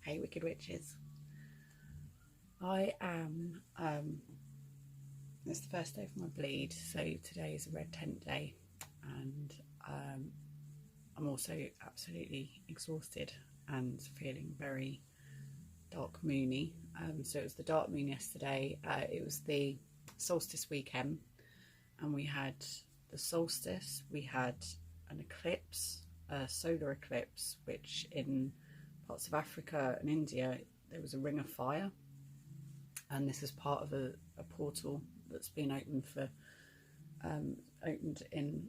Hey Wicked Witches. I am, it's the first day of my bleed, so today is a red tent day, and I'm also absolutely exhausted and feeling very dark moony. So it was the dark moon yesterday. It was the solstice weekend, and we had the solstice, we had an eclipse, a solar eclipse, which in parts of Africa and India there was a ring of fire, and this is part of a portal that's been opened for opened in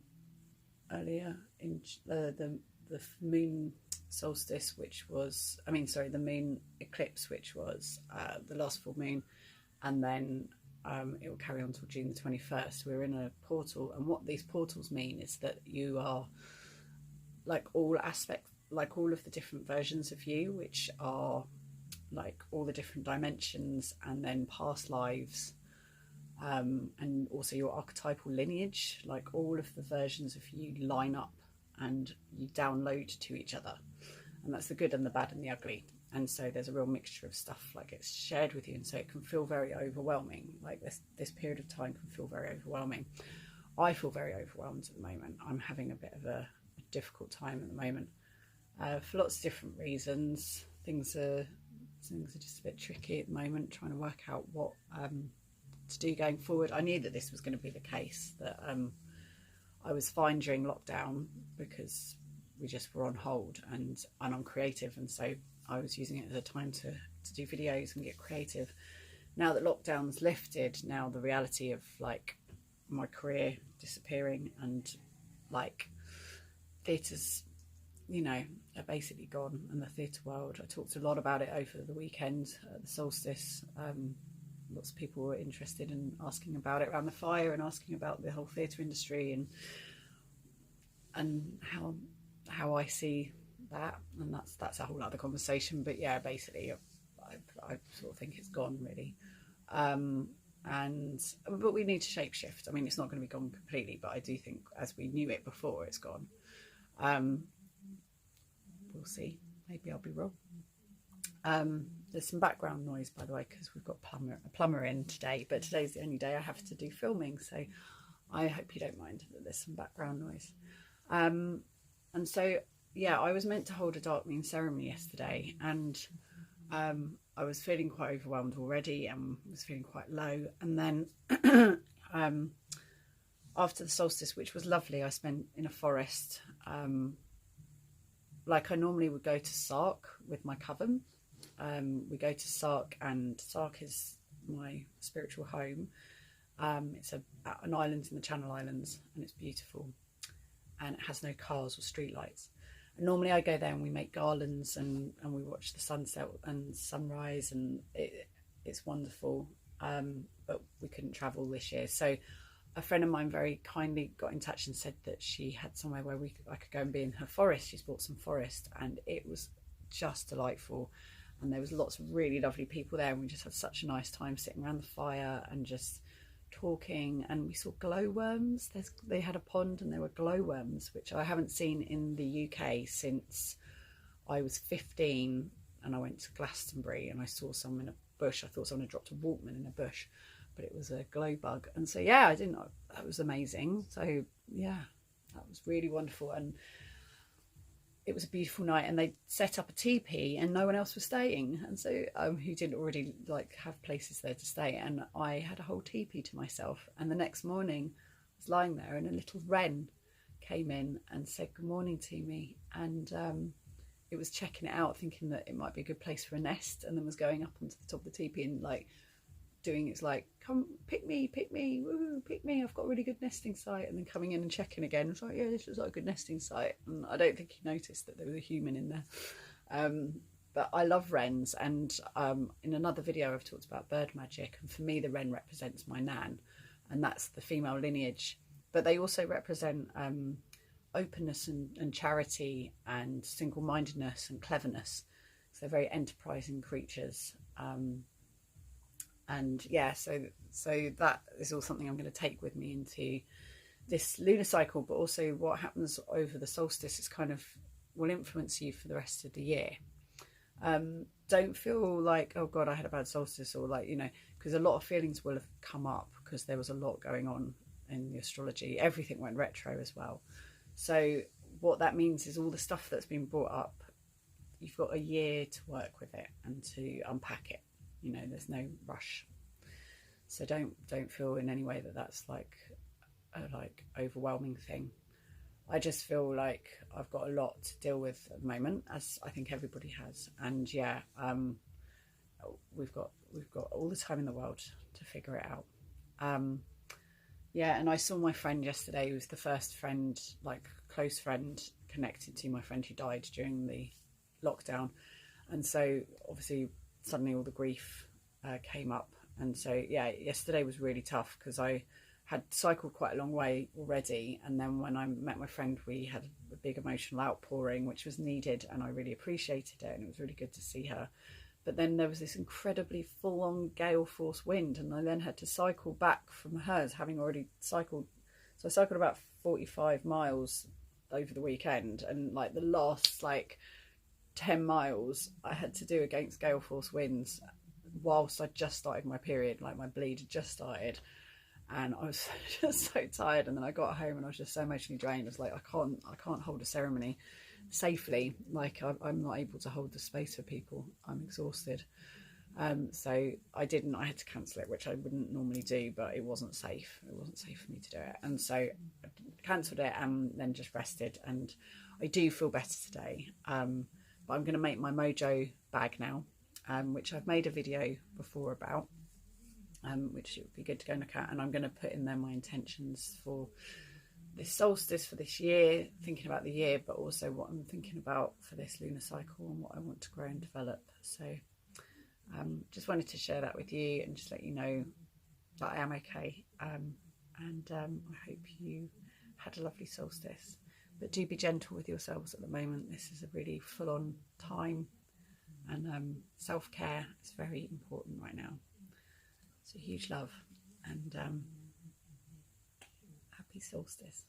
earlier in the moon solstice, which was the moon eclipse, which was the last full moon, and then it will carry on till June the 21st. We're in a portal, and what these portals mean is that you are like all of the different versions of you, which are like all the different dimensions and then past lives, and also your archetypal lineage, like all of the versions of you line up and you download to each other, and that's the good and the bad and the ugly. And so there's a real mixture of stuff, like it's shared with you, and so it can feel very overwhelming. Like this period of time can feel very overwhelming. I feel very overwhelmed at the moment. I'm having a bit of a difficult time at the moment, for lots of different reasons. Things are just a bit tricky at the moment, trying to work out what to do going forward. I knew that this was going to be the case, that I was fine during lockdown because we just were on hold, and I'm creative, and so I was using it as a time to do videos and get creative. Now that lockdown's lifted, now the reality of like my career disappearing and like theatres, are basically gone, and the theatre world. I talked a lot about it over the weekend at the solstice. Lots of people were interested in asking about it around the fire, and asking about the whole theatre industry and how I see that, and that's a whole other conversation. But yeah, basically I sort of think it's gone, really. But we need to shapeshift. It's not going to be gone completely, but I do think as we knew it before, it's gone. We'll see. Maybe I'll be wrong. There's some background noise, by the way, because we've got a plumber in today, but today's the only day I have to do filming, so I hope you don't mind that there's some background noise. And so yeah, I was meant to hold a dark moon ceremony yesterday, and I was feeling quite overwhelmed already and was feeling quite low, and then after the solstice, which was lovely, I spent in a forest. Like I normally would go to Sark with my coven. We go to Sark, and Sark is my spiritual home. It's an island in the Channel Islands, and it's beautiful, and it has no cars or street lights. And normally I go there and we make garlands, and we watch the sunset and sunrise, and it's wonderful. But we couldn't travel this year, so a friend of mine very kindly got in touch and said that she had somewhere where I could go and be in her forest. She's bought some forest, and it was just delightful, and there was lots of really lovely people there, and we just had such a nice time sitting around the fire and just talking. And we saw glowworms. They had a pond, and there were glowworms, which I haven't seen in the UK since I was 15, and I went to Glastonbury and I saw some in a bush. I thought someone had dropped a Walkman in a bush, but it was a glow bug. And so yeah, I didn't know, that was amazing. So yeah, that was really wonderful, and it was a beautiful night. And they set up a teepee, and no one else was staying, and so who didn't already like have places there to stay, and I had a whole teepee to myself. And the next morning I was lying there, and a little wren came in and said good morning to me, and it was checking it out, thinking that it might be a good place for a nest, and then was going up onto the top of the teepee and like doing it's like, come pick me, woohoo, pick me, I've got a really good nesting site, and then coming in and checking again. It's like, yeah, this was like a good nesting site. And I don't think he noticed that there was a human in there. But I love wrens, and in another video I've talked about bird magic, and for me the wren represents my nan, and that's the female lineage. But they also represent openness and charity and single-mindedness and cleverness, so they're very enterprising creatures. And yeah, so that is all something I'm going to take with me into this lunar cycle, but also what happens over the solstice is kind of will influence you for the rest of the year. Don't feel like, oh God, I had a bad solstice, or like, you know, because a lot of feelings will have come up because there was a lot going on in the astrology. Everything went retro as well. So what that means is all the stuff that's been brought up, you've got a year to work with it and to unpack it. You know, there's no rush. So don't feel in any way that that's like a like overwhelming thing. I just feel like I've got a lot to deal with at the moment, as I think everybody has. And yeah, we've got all the time in the world to figure it out. Yeah, and I saw my friend yesterday, who was the first friend, like close friend, connected to my friend who died during the lockdown. And so obviously suddenly all the grief came up. And so yeah, yesterday was really tough because I had cycled quite a long way already, and then when I met my friend we had a big emotional outpouring, which was needed, and I really appreciated it, and it was really good to see her. But then there was this incredibly full-on gale force wind, and I then had to cycle back from hers, having already cycled. So I cycled about 45 miles over the weekend, and like the last like 10 miles I had to do against gale force winds whilst I just started my period, like my bleed had just started. And I was just so tired, and then I got home and I was just so emotionally drained. I was like, I can't hold a ceremony safely. Like I'm not able to hold the space for people. I'm exhausted. So I had to cancel it, which I wouldn't normally do, but it wasn't safe. It wasn't safe for me to do it. And so I cancelled it and then just rested. And I do feel better today. But I'm going to make my mojo bag now, which I've made a video before about. Which it would be good to go and look at, and I'm going to put in there my intentions for this solstice for this year, thinking about the year, but also what I'm thinking about for this lunar cycle and what I want to grow and develop. So just wanted to share that with you and just let you know that I am okay, and I hope you had a lovely solstice. But do be gentle with yourselves at the moment. This is a really full-on time, and self-care is very important right now. So huge love, and happy solstice.